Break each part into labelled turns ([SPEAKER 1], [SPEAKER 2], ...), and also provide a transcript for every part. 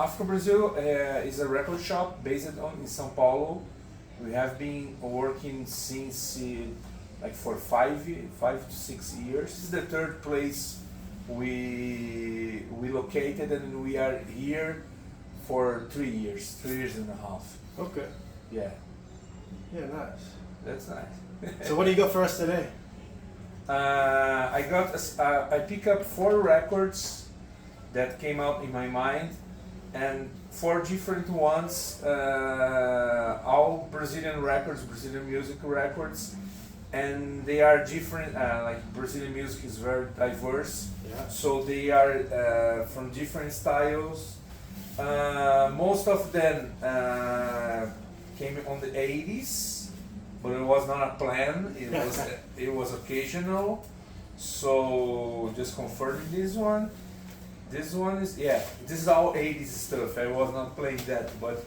[SPEAKER 1] Afro Brazil is a record shop based in São Paulo. We have been working since like for 5 to 6 years. This is the third place we located, and we are here for 3 years, 3 years and a half.
[SPEAKER 2] Okay.
[SPEAKER 1] Yeah,
[SPEAKER 2] Yeah, nice.
[SPEAKER 1] that's nice.
[SPEAKER 2] So what do you got for us today?
[SPEAKER 1] I pick up 4 records that came out in my mind, and 4 different ones, all Brazilian records, Brazilian music records, and they are different. Like Brazilian music is very diverse,
[SPEAKER 2] Yeah.
[SPEAKER 1] so they are from different styles. Most of them came on the 80s, but it was not a plan. It was occasional. So just confirming this one. This one is this is all 80s stuff. I was not playing that, but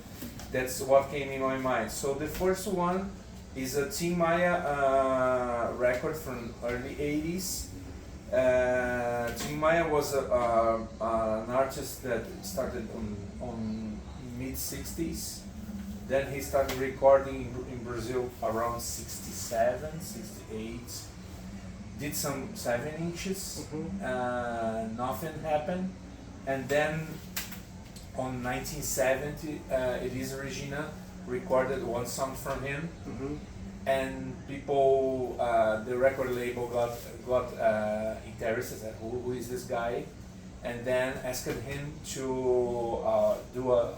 [SPEAKER 1] that's what came in my mind. So the first one is a Tim Maia record from early 80s. Tim Maia was an artist that started on mid 60s. Then he started recording in Brazil around 67, 68. Did some 7 inches, nothing happened. And then on 1970, Elisa Regina recorded one song from him. And people, the record label got interested at who is this guy, and then asked him to do a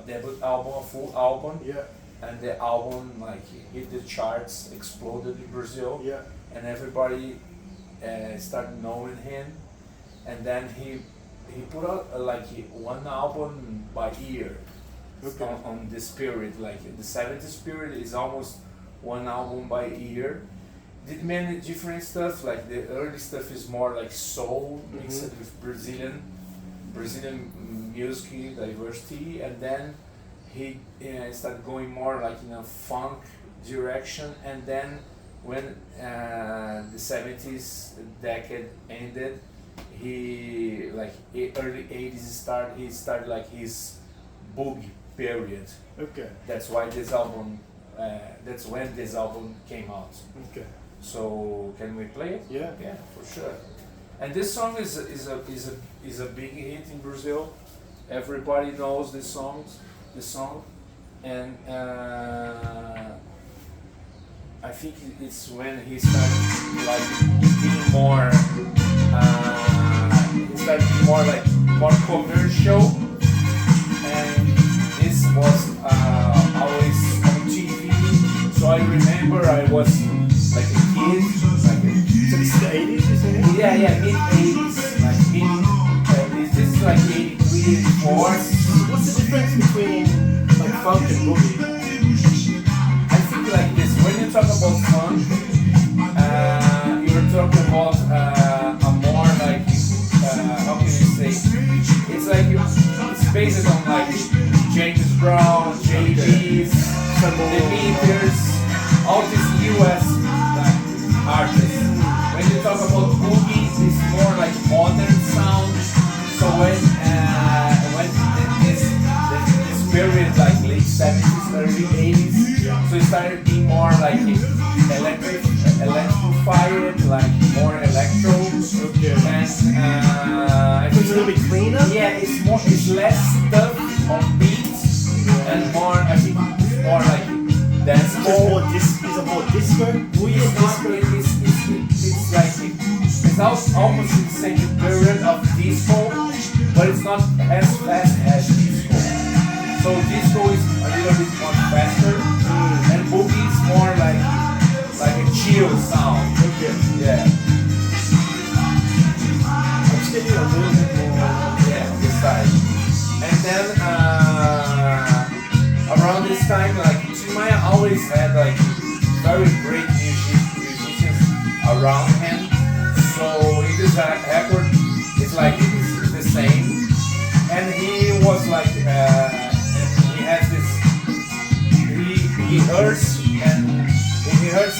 [SPEAKER 1] debut album, a full album.
[SPEAKER 2] Yeah.
[SPEAKER 1] And the album like hit the charts, exploded in Brazil.
[SPEAKER 2] Yeah.
[SPEAKER 1] And everybody started knowing him. And then he put out like one album by year.
[SPEAKER 2] Okay.
[SPEAKER 1] On this period, like the 70s period is almost one album by year. Did many different stuff, like the early stuff is more like soul mixed with Brazilian music diversity, and then he started going more like in a funk direction, and then when the 70s decade ended, he like early 80s he started like his boogie period.
[SPEAKER 2] Okay.
[SPEAKER 1] That's why this album. That's when this album came out.
[SPEAKER 2] Okay.
[SPEAKER 1] So can we play it?
[SPEAKER 2] Yeah.
[SPEAKER 1] Yeah, for sure. And this song is a big hit in Brazil. Everybody knows this song, and I think it's when he started like being more. He started being more commercial, and this was always on TV. So I remember I was like a kid,
[SPEAKER 2] So this is the 80s, you say?
[SPEAKER 1] yeah, mid 80s, like this is like 83, 84.
[SPEAKER 2] What's the difference between like funk and boogie?
[SPEAKER 1] I think like this, when you talk about funk, you're talking about a more like, how can you say, it's like, it's based on like James Brown, JD's, the Beatles, all these US artists. When you talk about boogie, it's more like modern sound. So when this period, like late 70s, early 80s, so it started being more like electrified, like more electro.
[SPEAKER 2] Okay.
[SPEAKER 1] And
[SPEAKER 2] It's a little bit cleaner?
[SPEAKER 1] yeah, it's less stuff on beats and more, I think it's more like dance ball.
[SPEAKER 2] Is it more disco? Boogie is disco?
[SPEAKER 1] It's like it's almost in the same period of disco, but it's not as fast as disco. So disco is a little bit more faster, and boogie is more like a chill sound.
[SPEAKER 2] Okay.
[SPEAKER 1] Yeah,
[SPEAKER 2] I'm just getting a little bit more.
[SPEAKER 1] yeah, this side. And then around this time, like Tim Maia always had like very great musicians around him. So in this record, it's like it's the same. And he was like, he has this, he hurts, and he hurts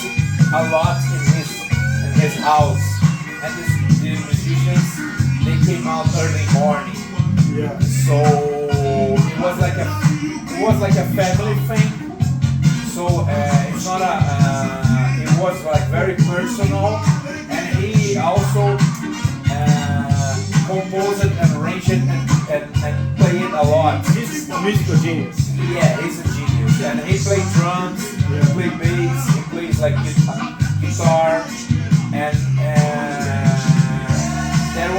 [SPEAKER 1] a lot in his house. And the musicians, they came out early morning.
[SPEAKER 2] Yeah.
[SPEAKER 1] So was like a family thing. So it's not a. It was like very personal, and he also composed and arranged and played a lot.
[SPEAKER 2] He's a musical genius.
[SPEAKER 1] Yeah, he's a genius, and he plays drums, he plays bass, he plays like guitar, and there's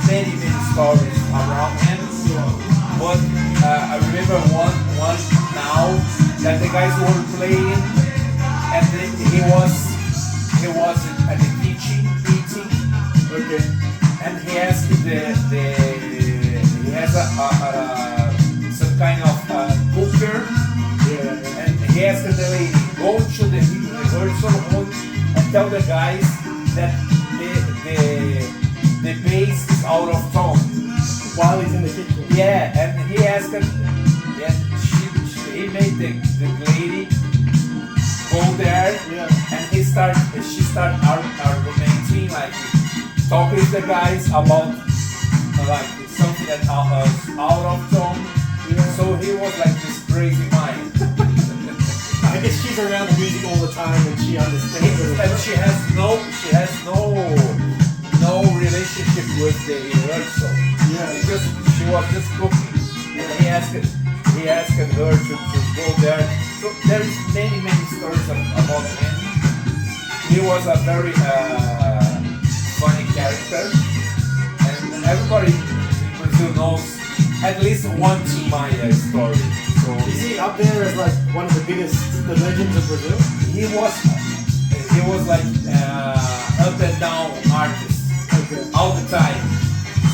[SPEAKER 1] many stories around him. But I remember one now that the guys were playing, and then he was at the kitchen eating.
[SPEAKER 2] Okay.
[SPEAKER 1] And he asked he has some kind of cooker, and he asked the lady, go to the rehearsal room and tell the guys that the bass is out of tone.
[SPEAKER 2] While he's in the kitchen.
[SPEAKER 1] Yeah, and he asked her, and he made the lady go there, and she started arguing, like talking with the guys about like something that was out of tone. So he was like this crazy mind.
[SPEAKER 2] I guess she's around the music all the time and she understands it.
[SPEAKER 1] And she has no relationship with the rehearsal. Because she was just cooking, and he asked her to go there. So there is many stories about him. He was a very funny character, and everybody in Brazil knows at least one Tim Maia story. So
[SPEAKER 2] is he up there as like one of the legends of Brazil?
[SPEAKER 1] He was like up and down artist all the time.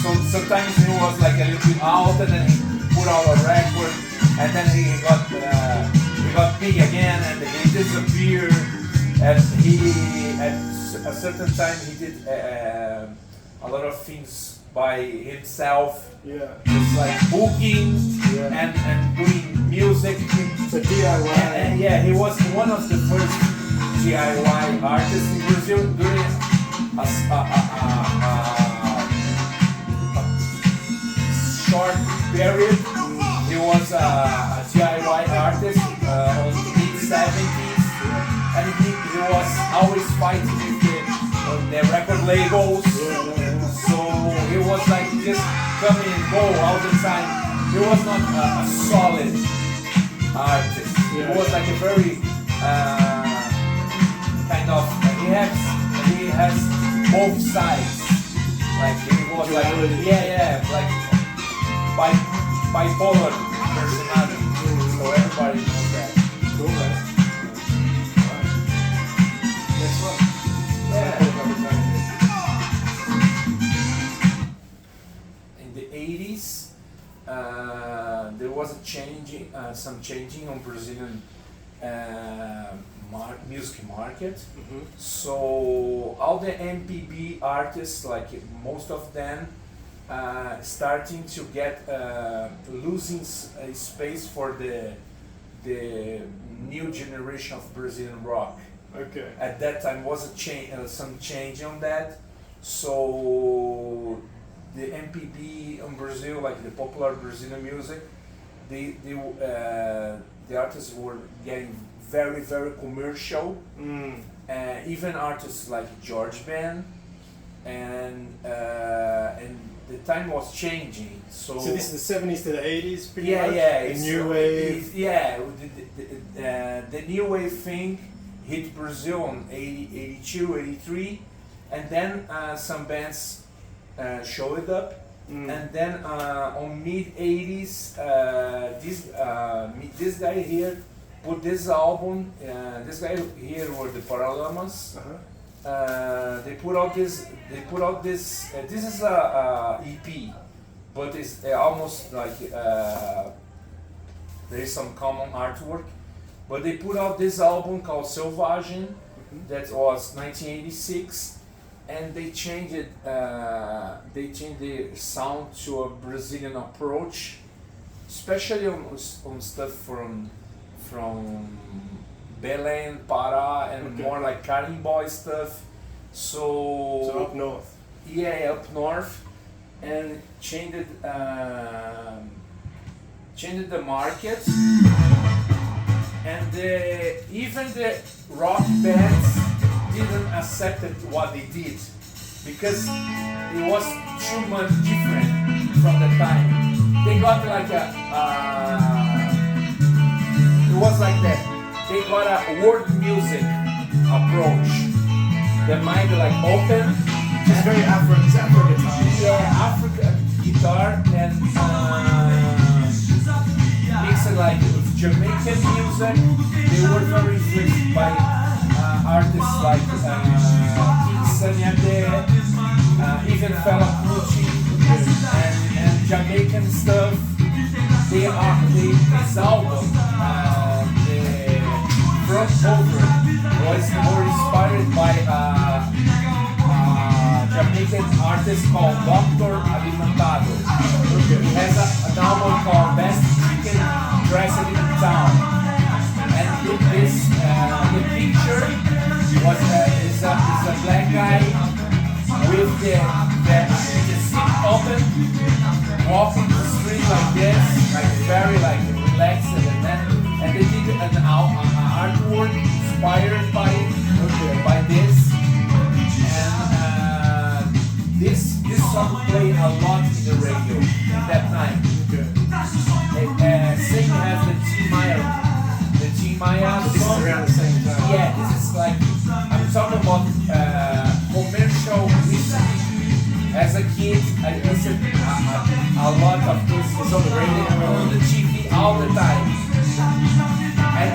[SPEAKER 1] So sometimes he was like a little bit out, and then he put out a record, and then he got big again, and he disappeared. And at a certain time he did a lot of things by himself, just like booking and doing music.
[SPEAKER 2] So DIY.
[SPEAKER 1] And he was one of the first DIY artists in Brazil during a short period. He was a DIY artist on the mid-70s, and he was always fighting with the record labels. So he was like just coming and go all the time. He was not a solid artist. He was like a very kind of he has both sides. Like he was like like bipolar personality. So everybody knows that.
[SPEAKER 2] Cool, man. Next one.
[SPEAKER 1] In the 80s, there was some changing on Brazilian music market. So all the MPB artists, like most of them, starting to get losing space for the new generation of Brazilian rock.
[SPEAKER 2] Okay.
[SPEAKER 1] At that time was some change on that. So the MPB in Brazil, like the popular Brazilian music, the artists were getting very commercial. Even artists like George Ben, and the time was changing. So
[SPEAKER 2] this is the 70s to the 80s, pretty much.
[SPEAKER 1] It's
[SPEAKER 2] new wave.
[SPEAKER 1] The new wave thing hit Brazil on 82, 83, and then some bands showed up, and then on mid 80s, this guy here put this album. This guy here were the Paralamas. They put out this. This is a EP, but it's almost like there is some common artwork. But they put out this album called Selvagem, that was 1986, and they changed it. They changed the sound to a Brazilian approach, especially on stuff from Belém, Pará, and more like Carimboy stuff. So
[SPEAKER 2] up north.
[SPEAKER 1] Yeah, up north. and changed the market, and even the rock bands didn't accept what they did because it was too much different from the time. They got like it was like that. They got a world music approach. The mind like open.
[SPEAKER 2] It's very Afro guitar.
[SPEAKER 1] Yeah, African guitar and mixed like with Jamaican music. They were very influenced by artists like King Sunny Ade, even Fela Kuti, and Jamaican stuff. This album, the front cover was more inspired by Jamaican artist called Dr. Alimentado. He has an album called Best Chicken Dressed in Town. And the picture is a black guy with the seat open, walking the street like this, like very like relaxed and they did an artwork inspired by this. This song played a lot in the radio at that time. Same as the Tim Maya
[SPEAKER 2] This is
[SPEAKER 1] song.
[SPEAKER 2] around the same time.
[SPEAKER 1] Yeah, this is like I'm talking about commercial listening. As a kid, I listened a lot of this. It's on the radio, on the TV all the time. And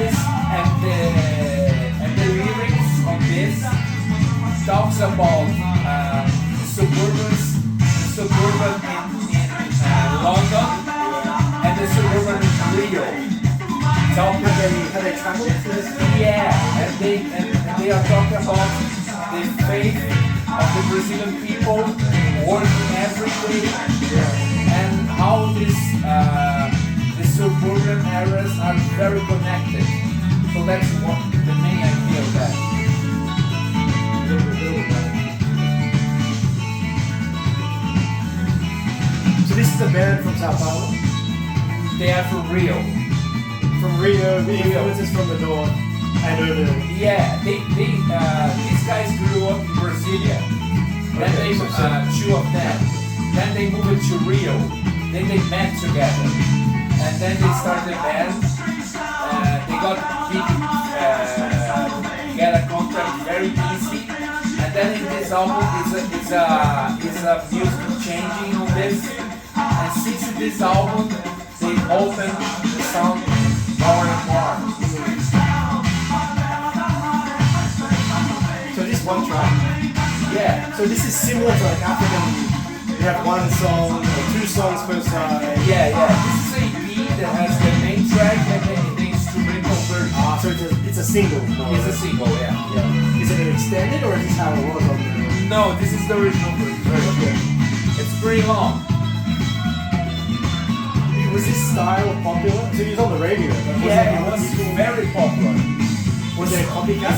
[SPEAKER 1] the lyrics on this talks about suburban in London and the suburban in Rio.
[SPEAKER 2] Have they traveled to this?
[SPEAKER 1] Yeah, and they are talking about the faith of the Brazilian people working every day, and how the suburban areas are very connected. So that's what the main idea of that.
[SPEAKER 2] So this is a band from Sao Paulo?
[SPEAKER 1] They are from Rio.
[SPEAKER 2] From Rio, the influences from the north and over.
[SPEAKER 1] Yeah, these guys grew up in Brasilia. Then they two of them. Then they moved to Rio. Then they met together, and then they started a band. They got big, get a contract very easy. And then in this album, it's a music changing on this. And since this album, they opened the sound more and more.
[SPEAKER 2] So this one track.
[SPEAKER 1] Yeah.
[SPEAKER 2] So this is similar to like African. You have one song or two songs per side.
[SPEAKER 1] Yeah. This is a EP that has the main track and then the instrumental version.
[SPEAKER 2] So it's a single.
[SPEAKER 1] It's a single, yeah.
[SPEAKER 2] Is it an extended or is this how it was on the?
[SPEAKER 1] No, this is the original version. It's pretty long.
[SPEAKER 2] Was this style popular? So it was on the radio. But
[SPEAKER 1] Yeah, it was very popular.
[SPEAKER 2] Was there a copycat?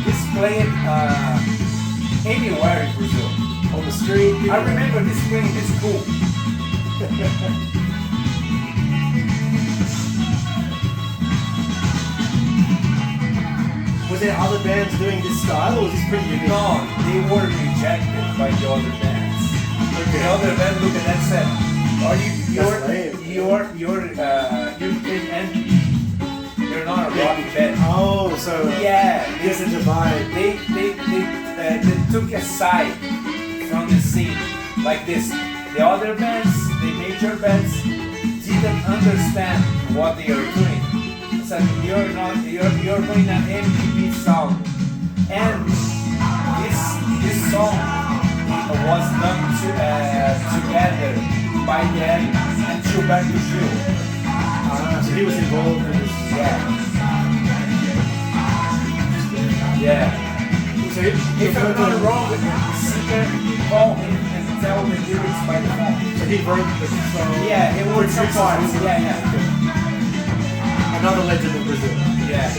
[SPEAKER 1] This played anywhere in Brazil.
[SPEAKER 2] On the street?
[SPEAKER 1] I remember this playing this school.
[SPEAKER 2] Was there other bands doing this style or was this pretty unique?
[SPEAKER 1] No, they were rejected by the other bands. The other band looked at that and said, "Are you're not a rock band."
[SPEAKER 2] Oh, so
[SPEAKER 1] Yeah,
[SPEAKER 2] there's a divide.
[SPEAKER 1] they took a side from the scene like this. The other bands, the major bands, didn't understand what they are doing. They said you're doing an MPB sound, and this song was done together by them and Gilberto Gil.
[SPEAKER 2] So he was involved in this.
[SPEAKER 1] Yeah.
[SPEAKER 2] So
[SPEAKER 1] If I'm not wrong, the singer call him and tell the lyrics by the phone.
[SPEAKER 2] So he wrote the song.
[SPEAKER 1] Yeah, it was some parts. Yeah.
[SPEAKER 2] Another legend of Brazil.
[SPEAKER 1] Yeah.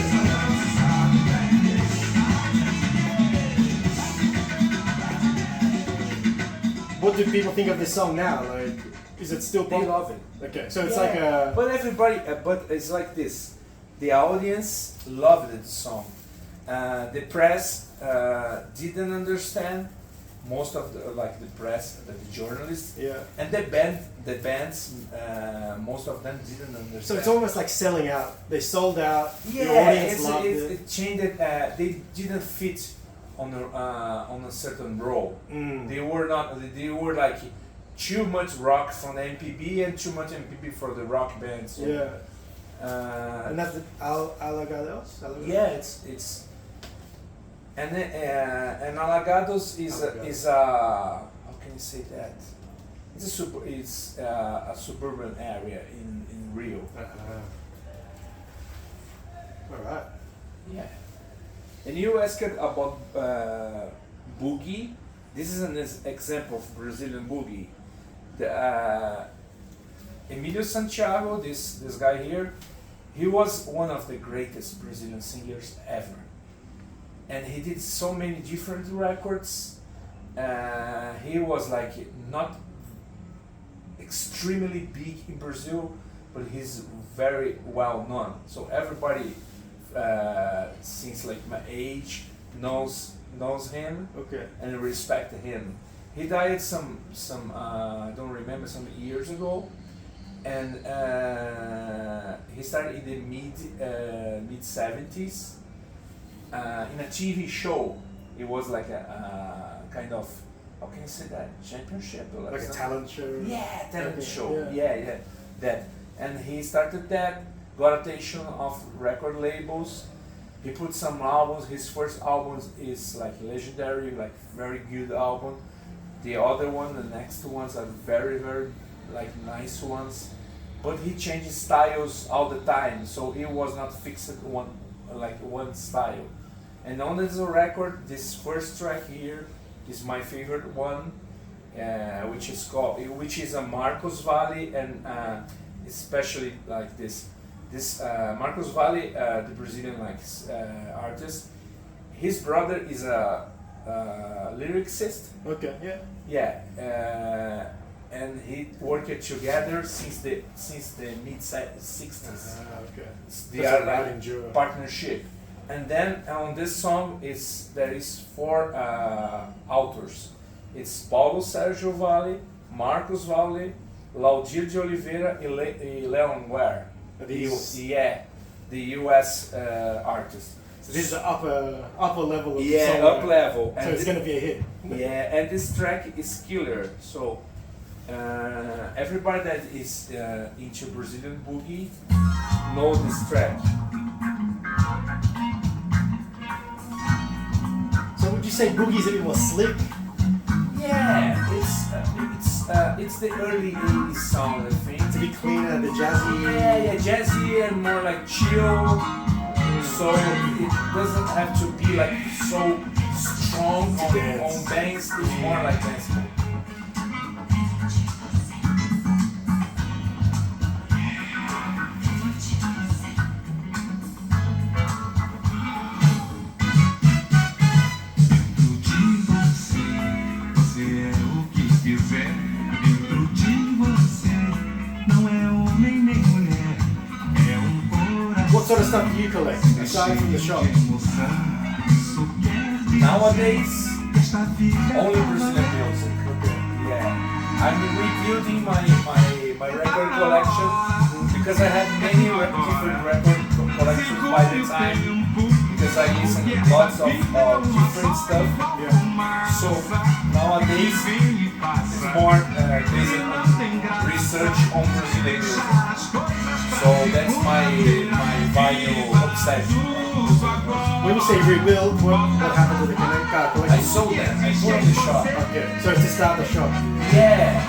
[SPEAKER 2] what do people think of this song now? Like, is it still
[SPEAKER 1] They
[SPEAKER 2] pop?
[SPEAKER 1] love it.
[SPEAKER 2] Okay, so it's
[SPEAKER 1] Yeah,
[SPEAKER 2] like a.
[SPEAKER 1] But everybody, but it's like this. The audience loved the song. The press didn't understand. Most of the press, the journalists,
[SPEAKER 2] Yeah.
[SPEAKER 1] and the bands, most of them didn't understand.
[SPEAKER 2] So it's almost like selling out. They sold out.
[SPEAKER 1] Yeah,
[SPEAKER 2] the audience loved it.
[SPEAKER 1] it changed. They didn't fit on a certain role.
[SPEAKER 2] Mm.
[SPEAKER 1] They were not. They were like too much rock from the MPB and too much MPB for the rock bands. So,
[SPEAKER 2] Yeah.
[SPEAKER 1] uh,
[SPEAKER 2] And that's the Alagados?
[SPEAKER 1] yeah, it's and Alagados is
[SPEAKER 2] Alagados.
[SPEAKER 1] how can you say that? It's a suburban area in Rio.
[SPEAKER 2] Alright.
[SPEAKER 1] Yeah. And you asked about boogie. This is an example of Brazilian boogie. The Emilio Santiago, this guy here, he was one of the greatest Brazilian singers ever. And he did so many different records. He was like not extremely big in Brazil, but he's very well known. So everybody since like my age knows him
[SPEAKER 2] Okay.
[SPEAKER 1] and respect him. He died some I don't remember, some years ago, and he started in the mid 70s in a TV show. It was like a kind of, how can you say that, championship or
[SPEAKER 2] Like a
[SPEAKER 1] something?
[SPEAKER 2] talent show.
[SPEAKER 1] Yeah, talent
[SPEAKER 2] Okay,
[SPEAKER 1] show.
[SPEAKER 2] yeah.
[SPEAKER 1] Yeah, that. And he started that, got attention of record labels. He put some albums. His first album is like legendary, like very good album. The other one, the next ones are very, very like nice ones. But he changes styles all the time, so he was not fixed one style. And on this record, this first track here is my favorite one, which is a Marcos Valle, and especially like this Marcos Valle, the Brazilian artist. His brother is a lyricist.
[SPEAKER 2] Okay, yeah.
[SPEAKER 1] Yeah, and he worked together since the mid 60s.
[SPEAKER 2] Okay.
[SPEAKER 1] They
[SPEAKER 2] That's
[SPEAKER 1] are
[SPEAKER 2] a
[SPEAKER 1] like
[SPEAKER 2] writing duo.
[SPEAKER 1] partnership. And then on this song there is 4 authors. It's Paulo Sérgio Valle, Marcos Valle, Laudir de Oliveira e Leon Ware. The US artist.
[SPEAKER 2] So this is the upper level of the
[SPEAKER 1] Yeah,
[SPEAKER 2] song.
[SPEAKER 1] up level.
[SPEAKER 2] So
[SPEAKER 1] And
[SPEAKER 2] it's gonna be a hit.
[SPEAKER 1] yeah, and this track is killer. So everybody that is into Brazilian boogie know this track.
[SPEAKER 2] So would you say Boogie's a bit more slick?
[SPEAKER 1] Yeah, it's the early '80s sound, I think.
[SPEAKER 2] It's a bit cleaner, the jazzy.
[SPEAKER 1] Yeah, jazzy and more like chill. So it doesn't have to be like so strong on bass. It's more like dancehall.
[SPEAKER 2] What sort of stuff do you collect aside from the shop?
[SPEAKER 1] Nowadays, only Brazilian music. Yeah, I'm rebuilding my record collection because I had many different record collections by the time, because I listen to lots of different stuff.
[SPEAKER 2] Yeah.
[SPEAKER 1] So nowadays it's more based on research on Brazilian music. So that's my vinyl obsession.
[SPEAKER 2] When you say rebuild, what happened to the
[SPEAKER 1] I
[SPEAKER 2] collection?
[SPEAKER 1] sold them. I put on the shop.
[SPEAKER 2] Okay, so it's to start the shop.
[SPEAKER 1] Yeah,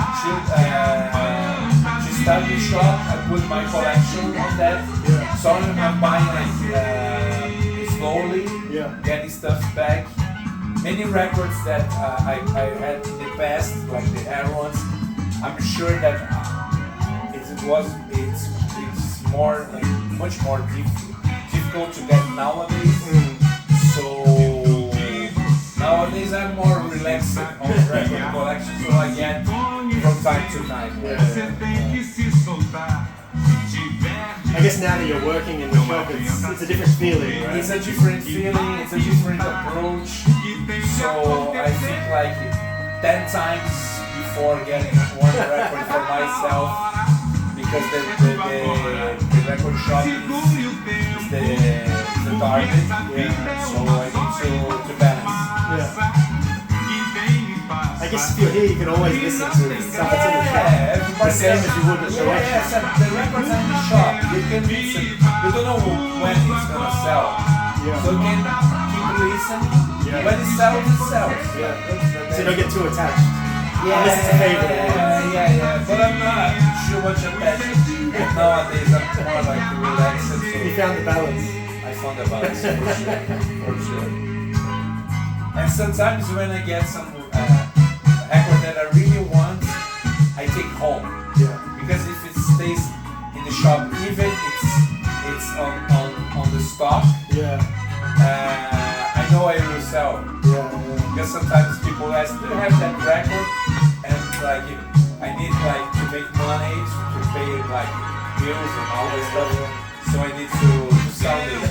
[SPEAKER 1] to start the shop, I put my collection on that.
[SPEAKER 2] Yeah.
[SPEAKER 1] So I'm buying like slowly,
[SPEAKER 2] Yeah.
[SPEAKER 1] getting stuff back. Many records that I had in the past, like the Air ones, I'm sure that it's more like much more difficult to get nowadays. So now nowadays I'm more relaxed on record collection, so I get from time to time.
[SPEAKER 2] I guess now that you're working in the shop, it's a different feeling, right?
[SPEAKER 1] It's a different feeling, it's a different approach. So I think like 10 times before getting one record for myself, because the record shop is the target. So I need to balance.
[SPEAKER 2] Yeah. I guess if you're here, you can always listen to stuff that's in the shop. The same as you would at the selection.
[SPEAKER 1] Yes, the records in the shop, you can listen. You don't know when it's gonna sell.
[SPEAKER 2] Yeah.
[SPEAKER 1] So you can keep listening.
[SPEAKER 2] Yeah.
[SPEAKER 1] When it sells, it sells.
[SPEAKER 2] So you don't get too attached. Unless it's a favorite.
[SPEAKER 1] Yeah. But I'm not too much attached. Nowadays, I'm more like relaxed. So
[SPEAKER 2] You found the balance.
[SPEAKER 1] I found the balance for sure. And sometimes when I get some record that I really want, I take home.
[SPEAKER 2] Yeah.
[SPEAKER 1] Because if it stays in the shop, even it's on the stock,
[SPEAKER 2] Yeah.
[SPEAKER 1] I know I will sell.
[SPEAKER 2] Yeah.
[SPEAKER 1] Because sometimes people ask, do you have that record? And like, I need like to make money to pay like bills and all this stuff. So I need to sell it.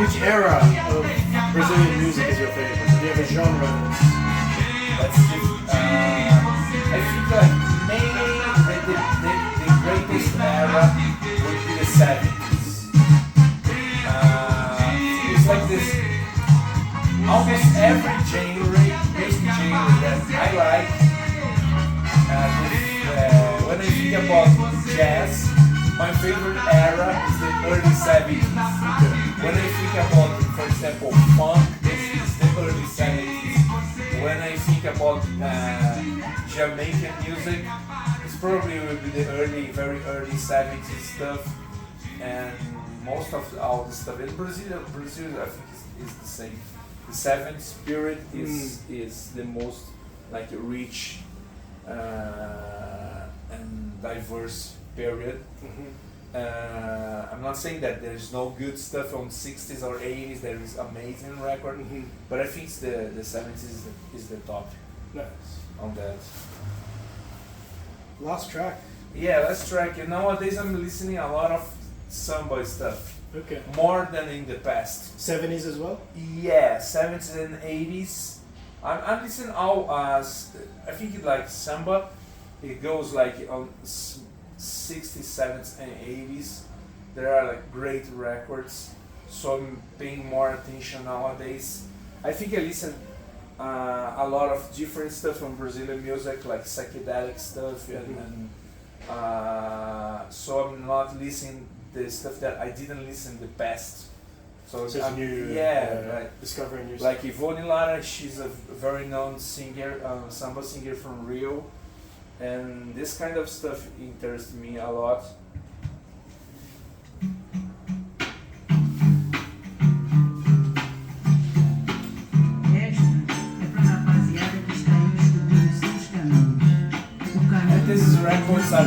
[SPEAKER 2] Which era of Brazilian music is your favorite? Do you have a genre?
[SPEAKER 1] That's different. I think like maybe the greatest era would be the 70s. It's like this, almost every music genre that I like. When I think about jazz, my favorite era is the early 70s. When I think about, for example, funk, it's the early 70s. When I think about Jamaican music, it's probably will be the very early 70s stuff. And most of all the stuff in Brazil I think is the same. The 70s period is the most like rich and diverse period. I'm not saying that there's no good stuff on 60s or 80s. There is amazing record, but I think the 70s is the top
[SPEAKER 2] Nice.
[SPEAKER 1] on that.
[SPEAKER 2] Last track.
[SPEAKER 1] Yeah, last track. And nowadays I'm listening a lot of samba stuff,
[SPEAKER 2] Okay.
[SPEAKER 1] more than in the past.
[SPEAKER 2] 70s as well?
[SPEAKER 1] Yeah, 70s and 80s. I'm listening all. I think it like samba. It goes like on 60s, 70s, and 80s. There are like great records, so I'm paying more attention nowadays. I think I listen a lot of different stuff from Brazilian music, like psychedelic stuff, and so I'm not listening the stuff that I didn't listen in the past. So
[SPEAKER 2] it's
[SPEAKER 1] I'm,
[SPEAKER 2] new.
[SPEAKER 1] right.
[SPEAKER 2] Discovering yourself.
[SPEAKER 1] Like Ivone Lara, she's a very known singer, samba singer from Rio, and this kind of stuff interests me a lot. And these records are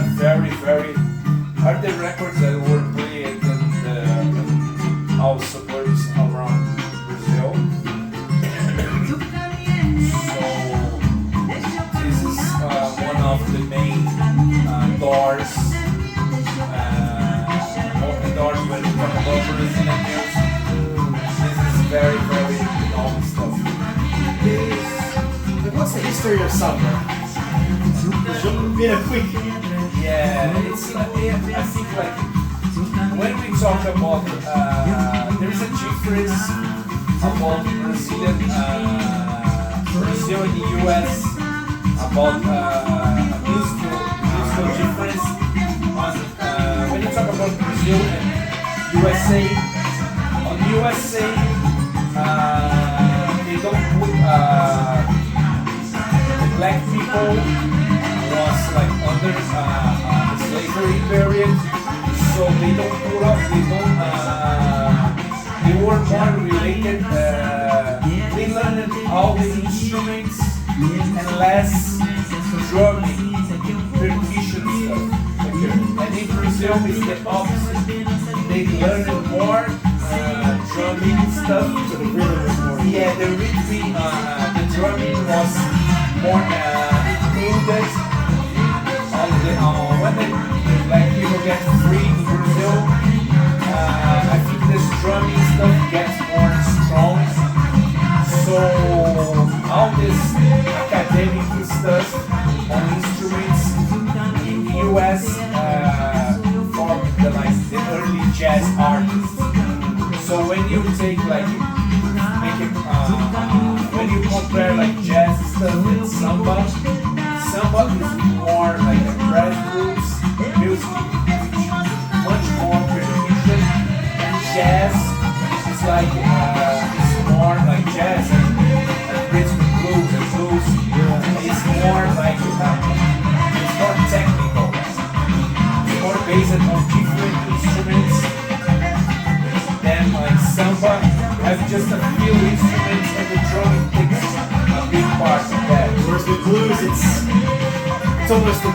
[SPEAKER 1] are the records that were played in all suburbs around Brazil. So this is one of the main doors, open doors when you talk about Brazilian music. This is very known stuff.
[SPEAKER 2] What's the history of samba? In a quick.
[SPEAKER 1] Yeah, it's I think like when we talk about there is a difference about Brazil and the US about musical difference on when you talk about Brazil and USA. On USA, they don't put the black people was like under the slavery period, so they don't put up, they were more related, they learned all the instruments and less drumming, percussion stuff. And in Brazil it's the opposite, they learned more drumming stuff.
[SPEAKER 2] So the rhythm was more.
[SPEAKER 1] Yeah, the rhythm, the drumming was more included on the when they, like people get free in Brazil. I think this drumming stuff gets more strong. So all this academic stuff on instruments in the US formed the early jazz artists. So when you take like make it when you compare like jazz stuff with samba is more like a grassroots music, much more repetition, and jazz is like it's more like jazz and rhythm and blues it's more like it's more technical, it's more based on different instruments. Then like samba has just a few instruments and the drumming takes a big part of that.
[SPEAKER 2] Whereas with blues, it's almost the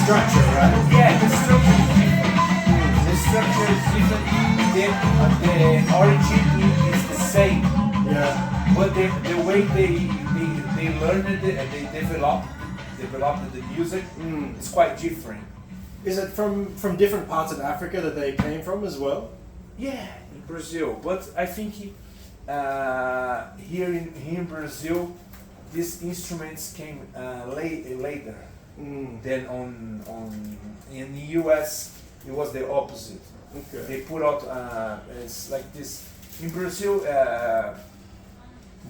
[SPEAKER 2] structure, right?
[SPEAKER 1] Yeah, the structure is different. The structure is different. The origin is the same.
[SPEAKER 2] Yeah.
[SPEAKER 1] But the way they learned it and they developed the music is quite different.
[SPEAKER 2] Is it from different parts of Africa that they came from as well?
[SPEAKER 1] Yeah, in Brazil. But I think here in Brazil, these instruments came later. Then in the US, it was the opposite.
[SPEAKER 2] Okay.
[SPEAKER 1] They put out it's like this in Brazil.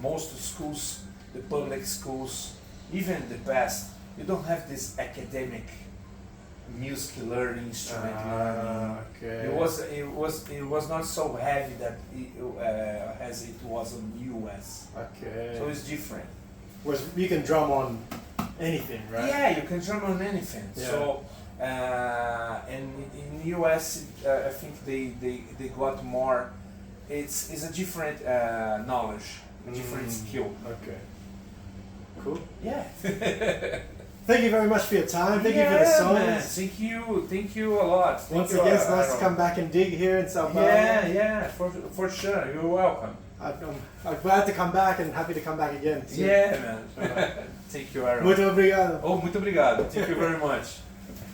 [SPEAKER 1] Most schools, the public schools, even the past, you don't have this academic music learning, instrument learning.
[SPEAKER 2] Okay.
[SPEAKER 1] It was not so heavy that as it was in the US.
[SPEAKER 2] Okay.
[SPEAKER 1] So it's different.
[SPEAKER 2] Whereas you can drum on anything, right?
[SPEAKER 1] Yeah, you can drum on anything.
[SPEAKER 2] Yeah.
[SPEAKER 1] So and in the US, I think they got more. It's a different knowledge, a different skill.
[SPEAKER 2] Okay. Cool.
[SPEAKER 1] Yeah.
[SPEAKER 2] Thank you very much for your time. Thank you for the songs.
[SPEAKER 1] Man. Thank you a lot.
[SPEAKER 2] Once again, it's nice to come back and dig here in Sao Paulo.
[SPEAKER 1] Yeah, for sure. You're welcome.
[SPEAKER 2] I'm glad to come back and happy to come back again.
[SPEAKER 1] Yeah, man. Thank you, Aaron.
[SPEAKER 2] Muito obrigado.
[SPEAKER 1] Oh, muito obrigado. Thank you very much.